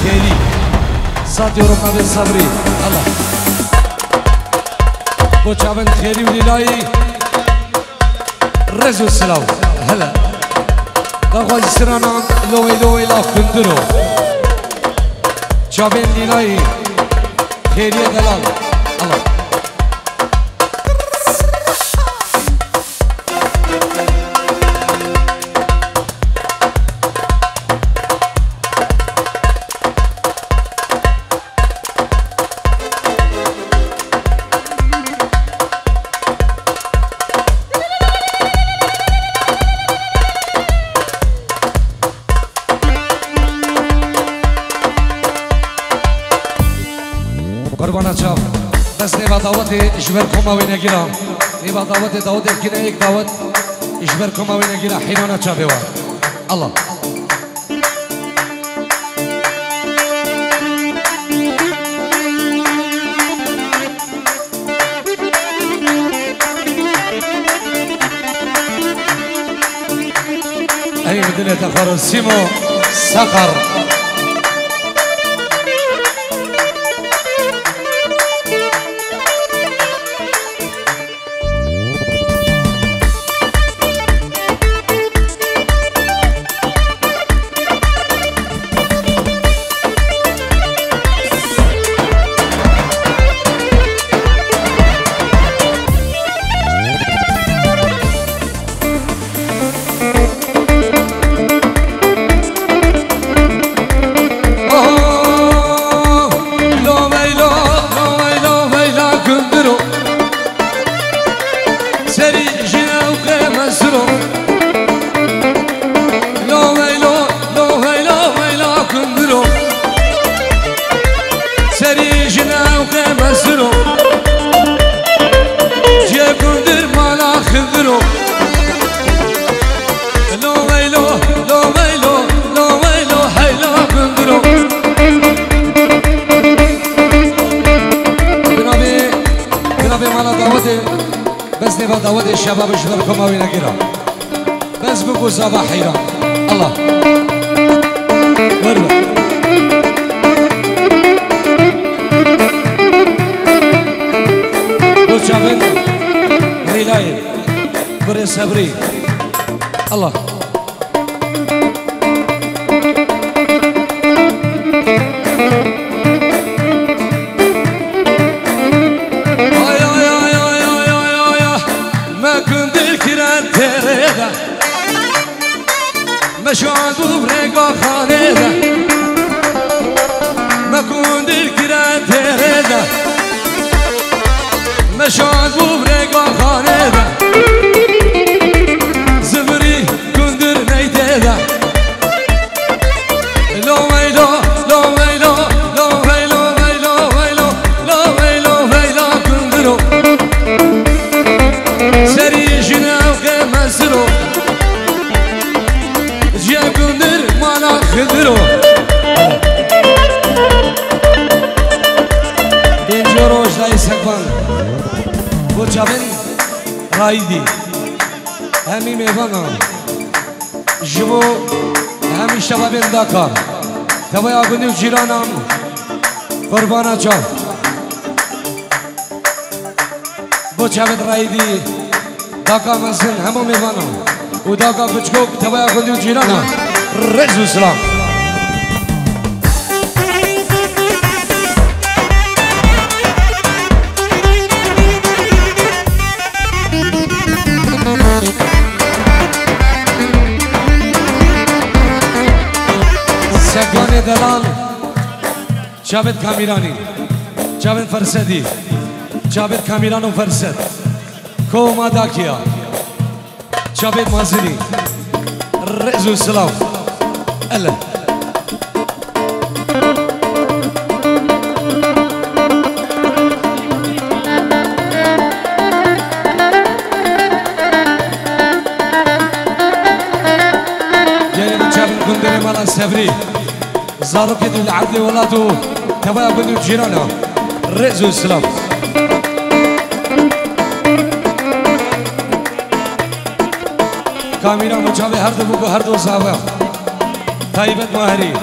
خیلی سات یورو نبی صبری الله با چاون خیلی و لیلایی رزو سلاو هلا داخل سرانان لوی لا کندرو چاون لیلایی خیلی دلال الله قربانا چاو بس نیبا دعوت اجبر کماوی نگیرا نیبا دعوت دعوت کنه یک دعوت اجبر کماوی نگیرا حیوانا چا بیوا الله ای مدنه تخار سیمو سقر بس نبا دعوت الشباب اشبركم اوي نقرا بس بقوا صباح حيران الله مرة وشافن ريلاي بري صبري الله مشعل برقا خانه ما كنت الكرات تريده مشعل برقا خانه زبري كندر نيته لو ويلو لو ويلو لو ويلو ويلو ويلو لو ويلو ويلو كندرو سري جناو كمسرو جاكندر مالا خدرو اینجا روش دای سکبان بوچابن رایدی همی میوانا جبو همی شبابن داکار تبای آگونی و جیرانم قربانا چاو بوچابن رایدی داکا منسن همو میوانا و داکا بچکوک تبای آگونی و جیرانم رزو سلام سگان دلال جاوید کامیرانی جاوید فرسدی جاوید کامیران و فرسد کوما داکیا جاوید مازنی رزو سلام اله جاوید گندر مالا سبری زاروكي العدل ولاتو تبايا بنو جيرانا رزو السلام كاميرا مجاوي هردو بوكو هردو صاحبا طيبت ماهري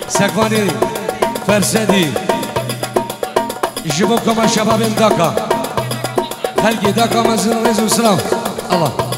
سكواني فرسدي جيبوكم الشباب داكا خلقي داكا مزن رزق وسلام الله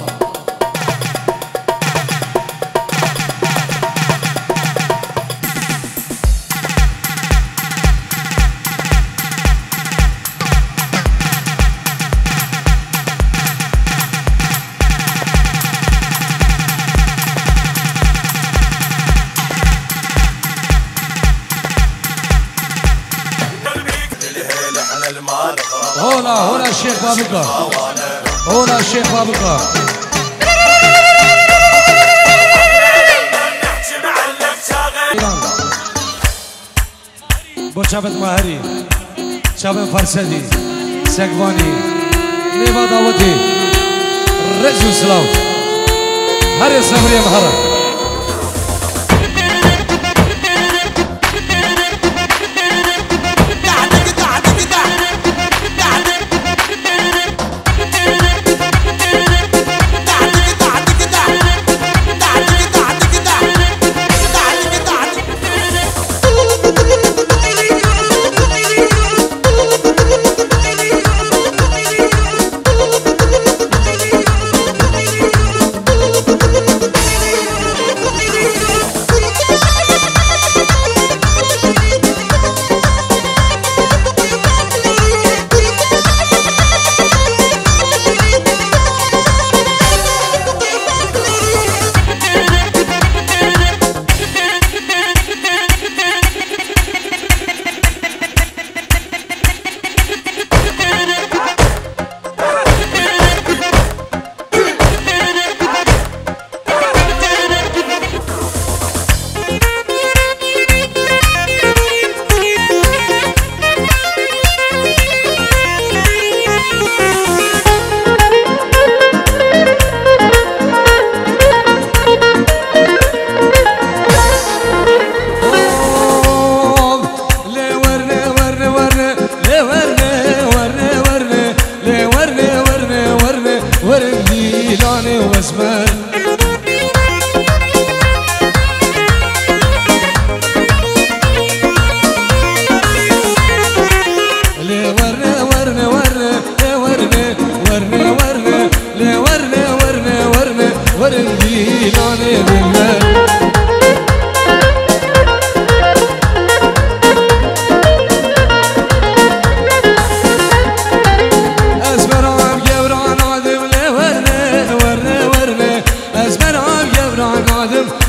هنا الشيخ بابكر هنا الشيخ بابكر بو شابت ماهري شابت فرسدي سكواني نيفا داوتي رزو سلاو هاري صبري مهرة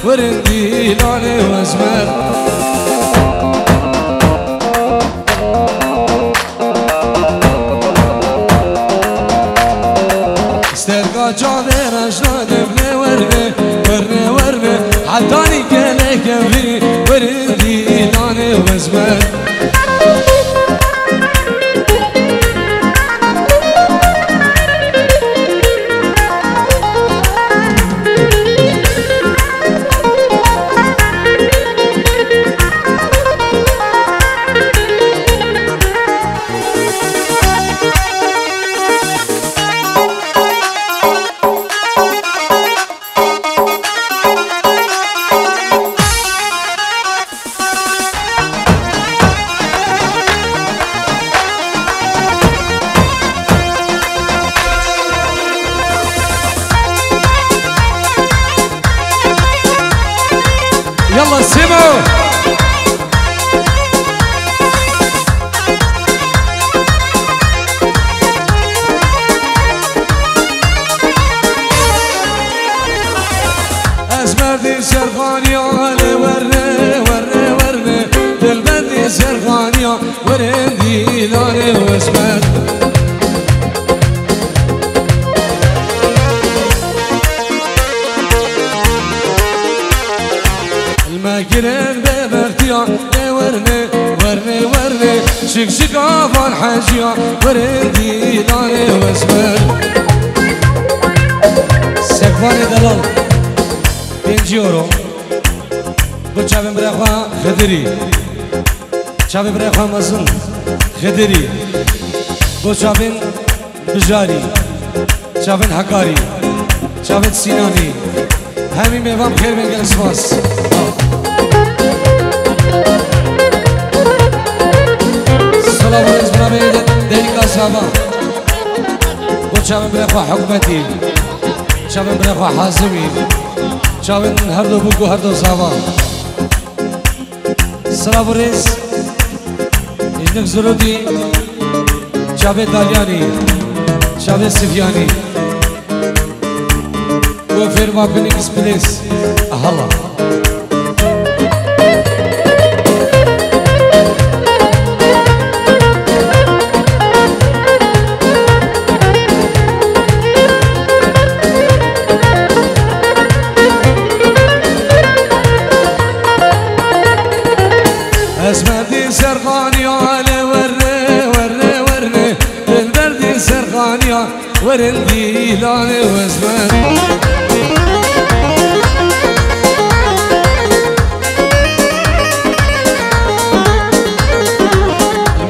ورندي لوني وازمر استرقى جاذر اجنادم ورنه ورنه ورنه عطاني كلك في وردي لوني وازمر يلا سيبوا أزمردي سرخانيا ورنه ورنه ورنه دلبندي سرخانيا ورندي لاني واسمر الماكرين ببرتيا ورنه ورنه ورنه شك شك افان حاجيا وردي لاني واسمر سكواني دلال 5 euro bu çavim bırakma Khediri çavim bırakma mazın Khediri bu çavim Bijari çavim Hakari çavim Sinani hemi mevam khair ben gel spas زابا وشابن برخوا حكمتي شابن برخوا حازمي شابن هردو بوكو هردو زابا سلام ورز إنك زرودي شابن دالياني شابن سفياني وفيرما بنيكس بليس أهلا اسمدي سرغانيا ورني ورني ورني البردي سرغانيا ورندي لاني واسمد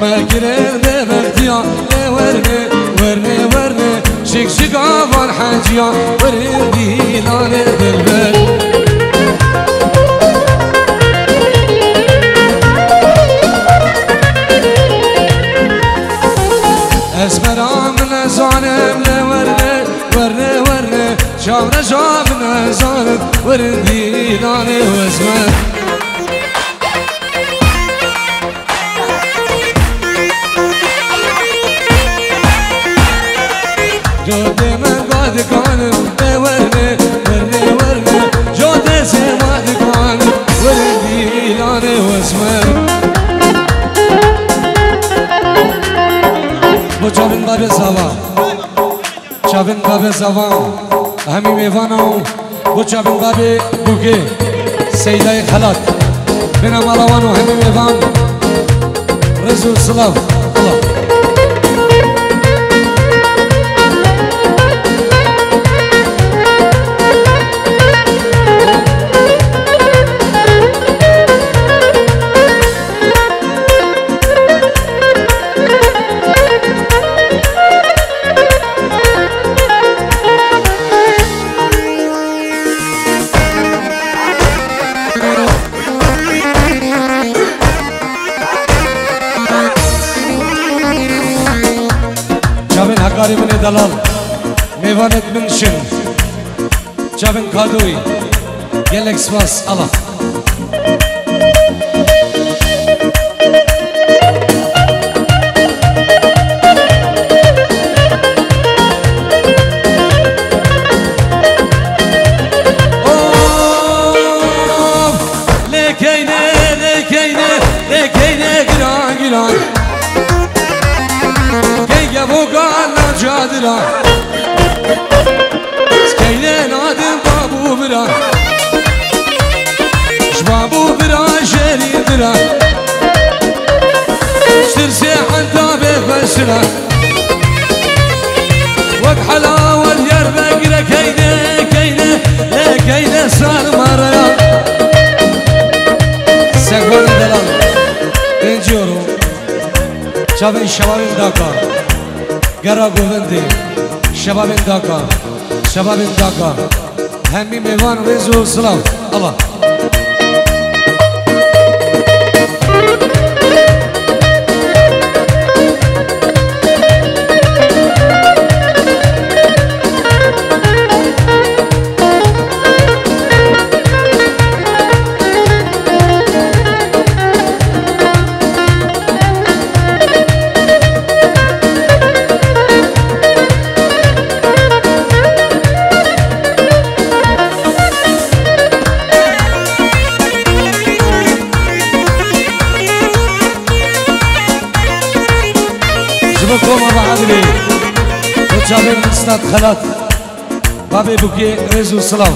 ما كرر ببرديا ورني ورني ورني شك شك عفان حاجيا ورندي لاني بالبرد اسمرا من زانم لورني ورني ورني شامنا شامنا زانم ورندي لاني واسمر جودي من بعد كانم ورني ورني ورني جودي سماد كانم ورندي لاني واسمر Bu çavin babe zava çavin babe zava hemi mevana bu çavin babe buke seyday khalat bina malavan hemi mevan rezu slav Allah Hakkari min dalal mevanet min şin çavin kadoy gelek spas Allah lekeyne lekeyne lekeyne giran giran Keyge vogana cadira Skeyne nadim babu bira Şbabu bira şeri bira Ştirsi hanta befesra Vak halavel yer begre keyne keyne Lekeyne sarmaraya Sekvan dalal benziyorum çavin şavavin dakar Gara Govendi, Shababin Dhaka, Shababin Dhaka, Hemi Mevan Rezu Slav, Allah. Koma Bahadri, Uçavin Stad Khalat, Babi Buki Rezu Slav.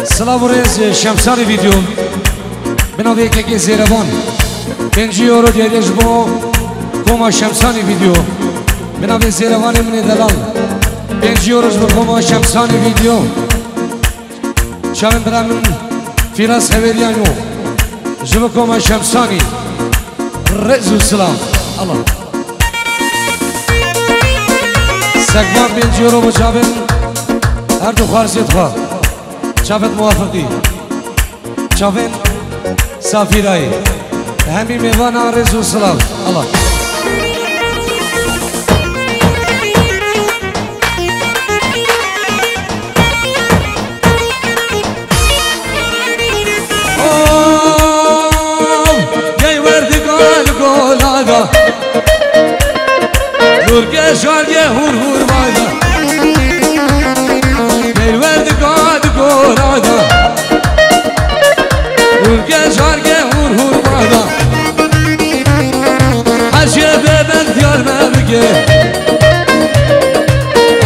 Slav Rez Şamsari video, Benovi Keki Zerevan, Benji Euro Diyedeş bu Koma Şamsani video, Benovi Zerevan Emine Dalal, Benji Euro bu Koma Şamsani video, Şavin Dramin Firas Haveriano, Jivakoma Shamsani, Rezu Salam, Allah. Sekvan Benji Euro bu Çavin, her du kharsiyet kha, Çavin muvafık değil. Çavin سافیرایی همین میوان آرزو سلام الله Turke şarge hur hur vayda Gelverdi kadı korada Turke şarge hur hur vayda Haşebe ben diyar mevge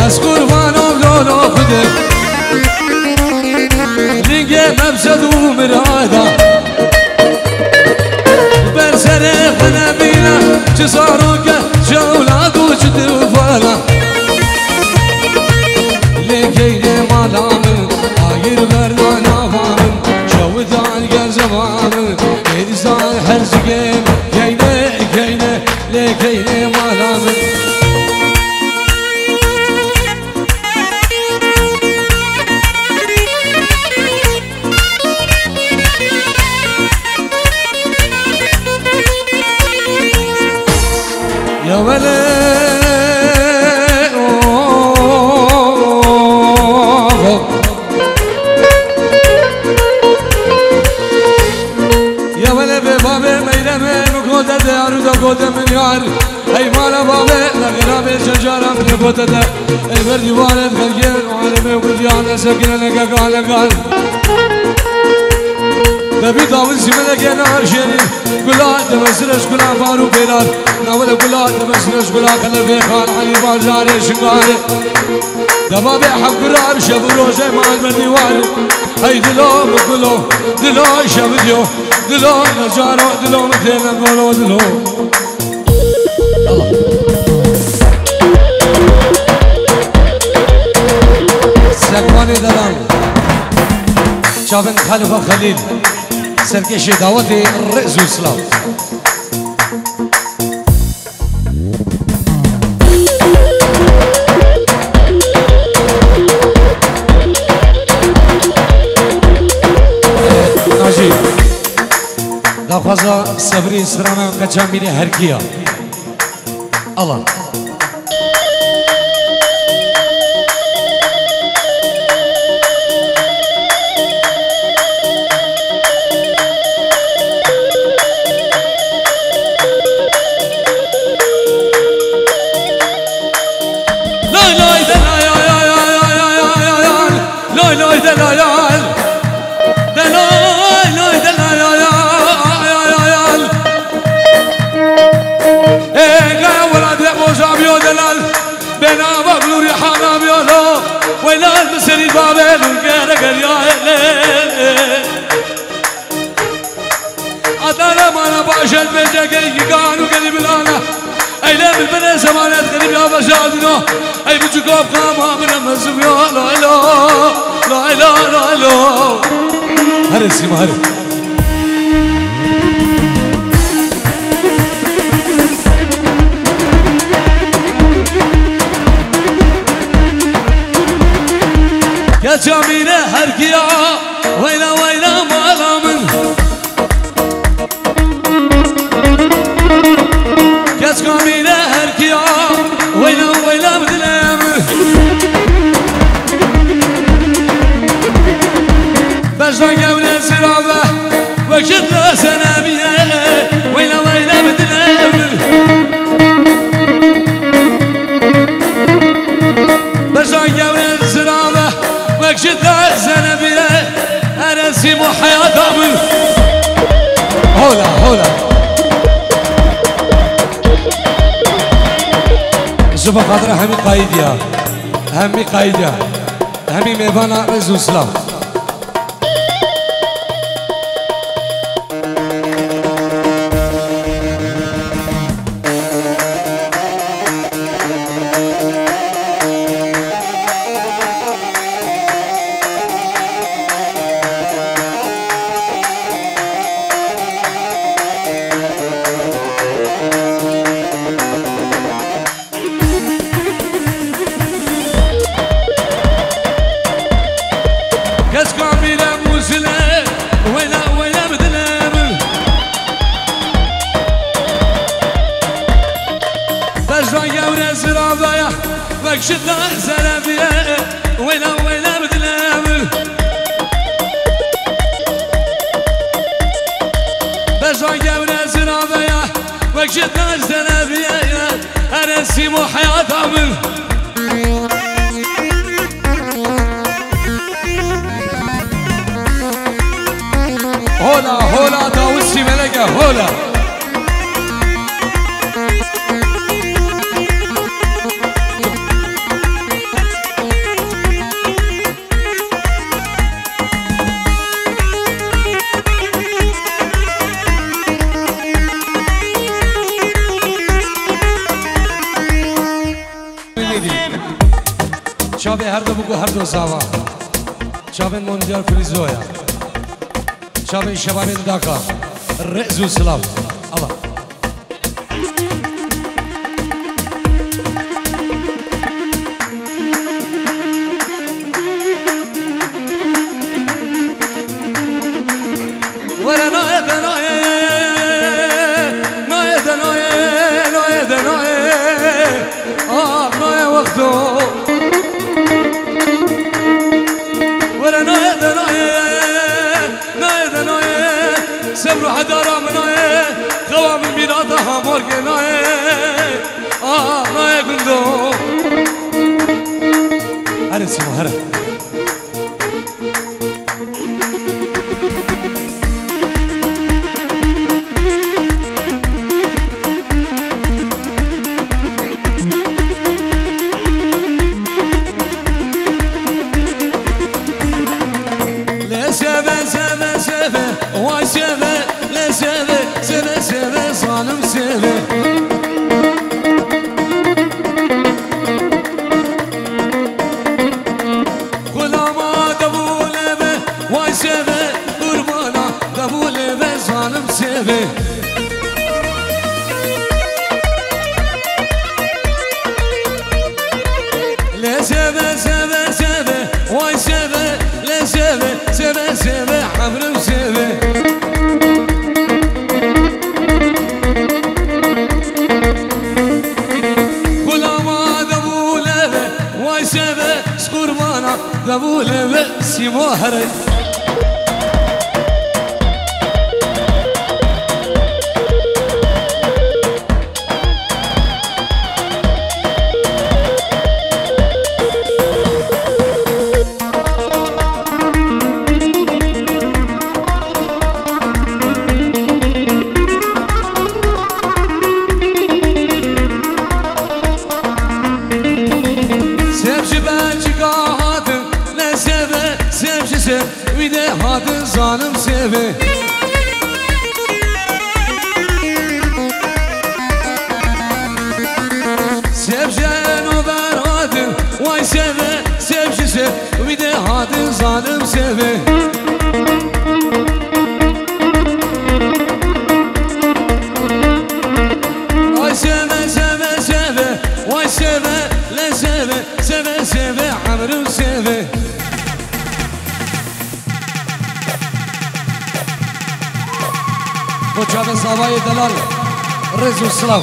Az kurbanım lolo kude Linge mevsedu mirada Ben sene fenebine Çizaruke جولاد وجد وفالا لكيد مالام غير بردان افام جود عن زمان ارزان حرزقين كينه كينه لكيد مالام يا ولد يا ولد بابا ميلمه مقودة عروضة قودة من يار اي مالا بابا لغراب الشجارة من قودة البرد والد غير وعالمي وبديانا سكنة لك قال قال نبي داول سيمنا كنا عشرين قلات تمسرش قلا فارو بيرار ناول قلات تمسرش قلا خلف خان علي بازار شنقار دبابي حق قرار شب روزه مال بالديوار هاي دلو بقلو دلو شب ديو دلو نجارو دلو مثل قولو دلو سكواني دلال شافن خلفه خليل سركش دعوتي الرئيس والسلام ناجي دخوازا صبري سرانا قجام بيني هركيا الله وينال مسري بابل وقرقر يا هلال أتانا مانا باشد بجاكي كانوا قريب الآنا أي لا بالبنى زمانات قريب يا بشادنا أي بجوكوب قاما من المزم يا لا لا لا لا لا لا هرسي ما هرس يا جميلة هرقيا ويلا ويلا مالا من يا جميلة هرقيا ويلا ويلا مدلام بجنا قبل السرابة وكشت له سنابية ويلا ويلا مدلام بجنا قبل السرابة وكشت له سنابية أنا سيمو حياة أبل هولا هولا شوف خاطر همي قايديا همي قايديا همي ميفانا رزو سلام هر دو زاوا چاوین موندیال فریزویا چاوین شبابین داکا رئز و سلاو الله سبرو حدارا مناي خوام ميراثها مورجناي ناي كندو هره سيما هره Vay seve, le seve, seve seve, zalim seve. Kulama davule ve, vay seve, kurbana davule ve, zalim seve. Le seve, seve, seve, vay seve, le seve, seve, seve, hamrim seve. قبوله بسي مهري ويده هاد ظالم سيبه سيب جانو براد واي سيبه سيب جسه ويده هاد ظالم سيبه واي سيبه سيبه سيبه واي سيبه لا سيبه سيبه سيبه عمرو سيبه وچاوین زاوای دلال رز و سلاو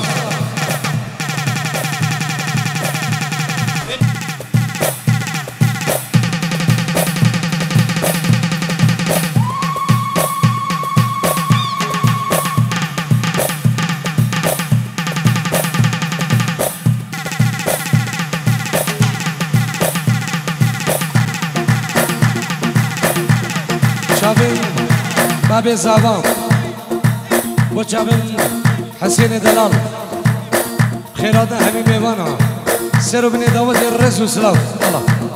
چاوین باب زاوان وچاوین حسین دلال خیرات همین میوانا سرو بنی داوت رز و سلاو الله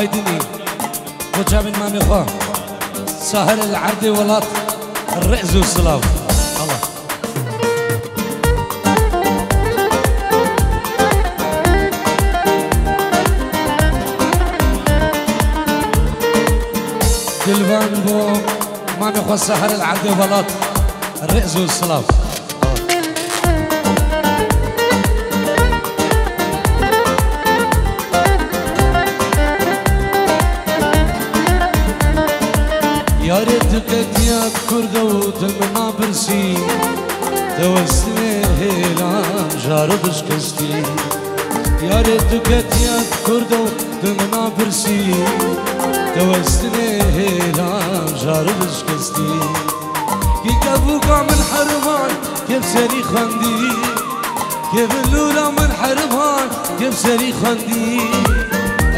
آيدني وجابن ما مخوا سهل العرض ولات الرئز والسلاو الله دلبان بو ما مخوا سهل العرض ولات الرئز والسلاو يا ريت كتيات كردو دلمنا برسي توسني هيلان جاردش كستي يا ريت كتيات كردو دلمنا برسي توسني هيلان جاردش كستي كي كفوكا من حرمان كيف سري خندي كيف اللولا من حرمان كيف سري خندي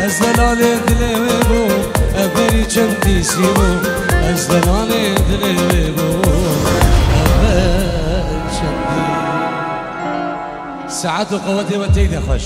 ازدلال دلوي بو افري چندي سيبو ازدلال دلوي بو افري چندي ساعات وقوتي وتيدي خوش